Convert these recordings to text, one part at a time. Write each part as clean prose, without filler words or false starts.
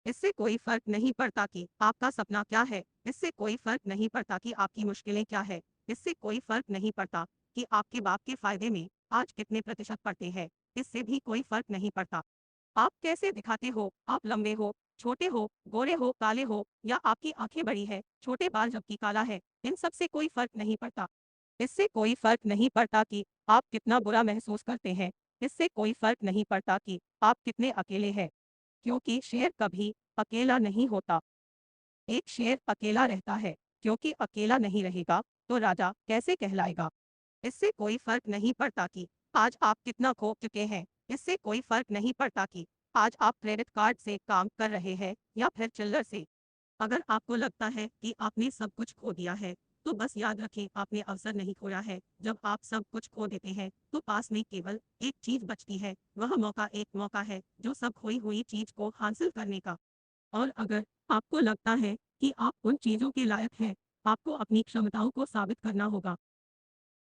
इससे कोई फर्क नहीं पड़ता कि आपका सपना क्या है, इससे कोई फर्क नहीं पड़ता कि आपकी मुश्किलें क्या है, इससे कोई फर्क नहीं पड़ता कि आपके बाप के फायदे में आज कितने प्रतिशत पड़ते हैं, इससे भी कोई फर्क नहीं पड़ता। आप कैसे दिखाते हो, आप लंबे हो, छोटे हो, गोरे हो, काले हो या आपकी आंखें बड़ी है, छोटे बाल जबकि काला है, इन सब से कोई फर्क नहीं पड़ता। इससे कोई फर्क नहीं पड़ता कि आप कितना बुरा महसूस करते हैं, इससे कोई फर्क नहीं पड़ता कि आप कितने अकेले हैं, क्योंकि शेर कभी अकेला नहीं होता। एक शेर अकेला रहता है, क्योंकि अकेला नहीं रहेगा तो राजा कैसे कहलाएगा। इससे कोई फर्क नहीं पड़ता कि आज आप कितना खो चुके हैं, इससे कोई फर्क नहीं पड़ता कि आज आप क्रेडिट कार्ड से काम कर रहे हैं या फिर चिल्लर से। अगर आपको लगता है कि आपने सब कुछ खो दिया है, तो बस याद रखें आपने अवसर नहीं खोया है। जब आप सब कुछ खो देते हैं, तो पास में केवल एक चीज बचती है, वह मौका एक मौका है जो सब खोई हुई चीज को हासिल करने का। और अगर आपको लगता है कि आप उन चीजों के लायक हैं, आपको अपनी क्षमताओं को साबित करना होगा।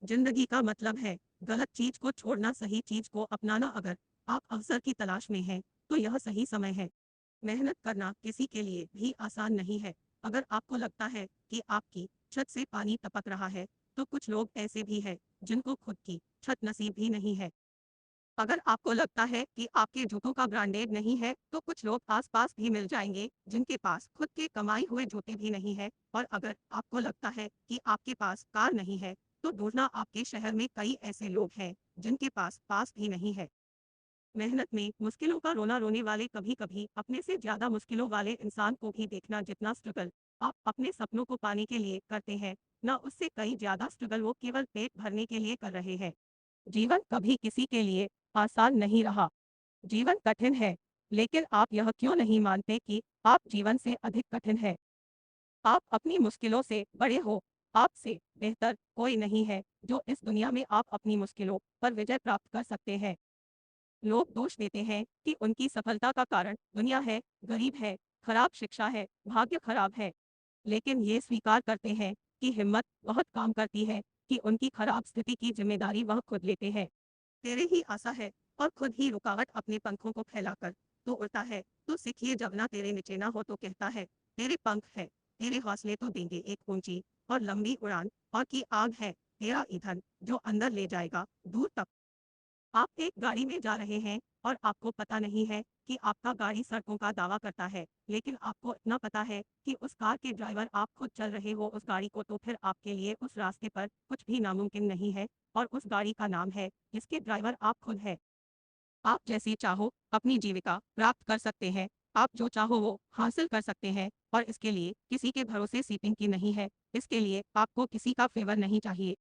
जिंदगी का मतलब है गलत चीज को छोड़ना, सही चीज को अपनाना। अगर आप अवसर की तलाश में हैं, तो यह सही समय है। मेहनत करना किसी के लिए भी आसान नहीं है। अगर आपको लगता है कि आपकी छत से पानी टपक रहा है, तो कुछ लोग ऐसे भी हैं जिनको खुद की छत नसीब भी नहीं है। अगर आपको लगता है कि आपके जूतों का ब्रांडेड नहीं है, तो कुछ लोग आसपास भी मिल जाएंगे जिनके पास खुद के कमाई हुए जूते भी नहीं है। और अगर आपको लगता है कि आपके पास कार नहीं है, तो ढूंढना आपके शहर में कई ऐसे लोग हैं जिनके पास पास भी नहीं है। मेहनत में मुश्किलों का रोना रोने वाले कभी कभी अपने से ज्यादा मुश्किलों वाले इंसान को भी देखना। जितना स्ट्रगल आप अपने सपनों को पाने के लिए करते हैं, ना उससे कई ज्यादा स्ट्रगल वो केवल पेट भरने के लिए कर रहे हैं। जीवन कभी किसी के लिए आसान नहीं रहा। जीवन कठिन है, लेकिन आप यह क्यों नहीं मानते कि आप जीवन से अधिक कठिन है। आप अपनी मुश्किलों से बड़े हो। आपसे बेहतर कोई नहीं है जो इस दुनिया में आप अपनी मुश्किलों पर विजय प्राप्त कर सकते हैं। लोग दोष देते हैं कि उनकी सफलता का कारण दुनिया है, गरीब है, खराब शिक्षा है, भाग्य खराब है। लेकिन ये स्वीकार करते हैं कि हिम्मत बहुत काम करती है कि उनकी खराब स्थिति की जिम्मेदारी वह खुद लेते हैं। तेरे ही आशा है और खुद ही रुकावट। अपने पंखों को फैलाकर तो उड़ता है, तो सीखिए जब ना तेरे नीचे ना हो तो कहता है तेरे पंख है, तेरे हौसले तो देंगे एक ऊंची और लंबी उड़ान। और की आग है तेरा ईंधन जो अंदर ले जाएगा दूर तक। आप एक गाड़ी में जा रहे हैं और आपको पता नहीं है कि आपका गाड़ी सड़कों का दावा करता है, लेकिन आपको इतना पता है कि उस कार के ड्राइवर आप खुद चल रहे हो उस गाड़ी को, तो फिर आपके लिए उस रास्ते पर कुछ भी नामुमकिन नहीं है। और उस गाड़ी का नाम है जिसके ड्राइवर आप खुद है। आप जैसी चाहो अपनी जीविका प्राप्त कर सकते हैं, आप जो चाहो वो हासिल कर सकते हैं। और इसके लिए किसी के भरोसे सीटिंग की नहीं है, इसके लिए आपको किसी का फेवर नहीं चाहिए।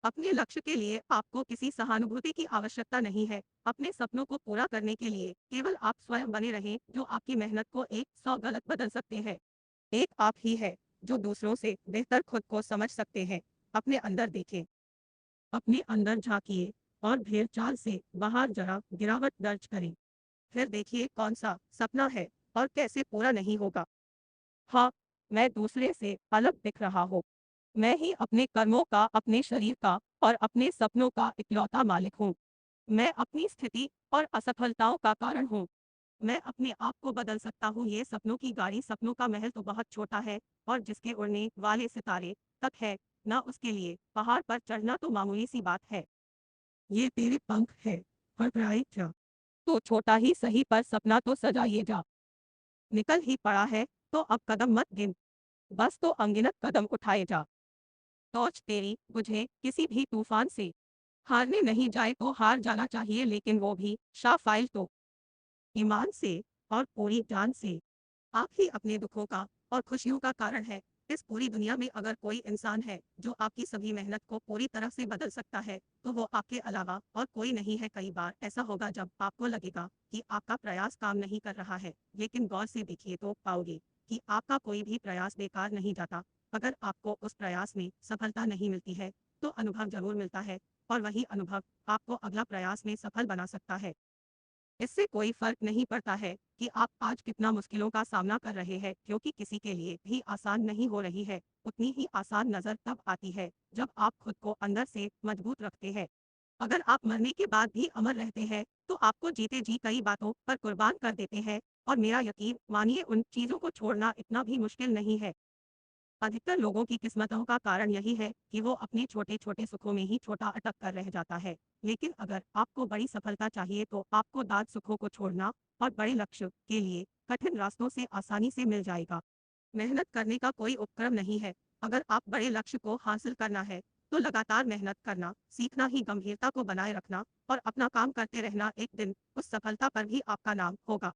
अपने लक्ष्य के लिए आपको किसी सहानुभूति की आवश्यकता नहीं है। अपने सपनों को पूरा करने के लिए केवल आप स्वयं बने रहें, जो आपकी मेहनत को 100 गलत बदल सकते हैं। एक आप ही है जो दूसरों से बेहतर खुद को समझ सकते हैं। अपने अंदर देखें, अपने अंदर झांकिए और भेड़ चाल से बाहर जरा गिरावट दर्ज करें। फिर देखिए कौन सा सपना है और कैसे पूरा नहीं होगा। हाँ, मैं दूसरे से अलग दिख रहा हूँ। मैं ही अपने कर्मों का, अपने शरीर का और अपने सपनों का इकलौता मालिक हूँ। मैं अपनी स्थिति और असफलताओं का कारण हूँ। मैं अपने आप को बदल सकता हूँ। ये सपनों की गाड़ी, सपनों का महल तो बहुत छोटा है और जिसके उड़ने वाले सितारे तक है, ना उसके लिए पहाड़ पर चढ़ना तो मामूली सी बात है। ये तेरे पंख है, फड़फड़ाए जा। तो छोटा ही सही पर सपना तो सजाइए जा। निकल ही पड़ा है तो अब कदम मत गिन, बस तो अनगिनत कदम उठाए जा। टॉर्च तेरी बुझे किसी भी तूफान से, हारने नहीं जाए तो हार जाना चाहिए, लेकिन वो भी शाफाइल तो ईमान से और पूरी जान से। आप ही अपने दुखों का और खुशियों का कारण है। इस पूरी दुनिया में अगर कोई इंसान है जो आपकी सभी मेहनत को पूरी तरह से बदल सकता है, तो वो आपके अलावा और कोई नहीं है। कई बार ऐसा होगा जब आपको लगेगा कि आपका प्रयास काम नहीं कर रहा है, लेकिन गौर से देखिए तो पाओगे कि आपका कोई भी प्रयास बेकार नहीं जाता। अगर आपको उस प्रयास में सफलता नहीं मिलती है, तो अनुभव जरूर मिलता है, और वही अनुभव आपको अगला प्रयास में सफल बना सकता है। इससे कोई फर्क नहीं पड़ता है कि आप आज कितना मुश्किलों का सामना कर रहे हैं, क्योंकि किसी के लिए भी आसान नहीं हो रही है। उतनी ही आसान नजर तब आती है जब आप खुद को अंदर से मजबूत रखते हैं। अगर आप मरने के बाद भी अमर रहते हैं, तो आपको जीते जी कई बातों पर कुर्बान कर देते हैं, और मेरा यकीन मानिए उन चीज़ों को छोड़ना इतना भी मुश्किल नहीं है। अधिकतर लोगों की किस्मतों का कारण यही है कि वो अपने छोटे-छोटे सुखों में ही छोटा अटक कर रह जाता है। लेकिन अगर आपको बड़ी सफलता चाहिए तो आपको दाद सुखों को छोड़ना और बड़े लक्ष्य के लिए कठिन रास्तों से आसानी से मिल जाएगा। मेहनत करने का कोई उपक्रम नहीं है। अगर आप बड़े लक्ष्य को हासिल करना है, तो लगातार मेहनत करना, सीखना ही गंभीरता को बनाए रखना और अपना काम करते रहना एक दिन उस सफलता पर भी आपका नाम होगा।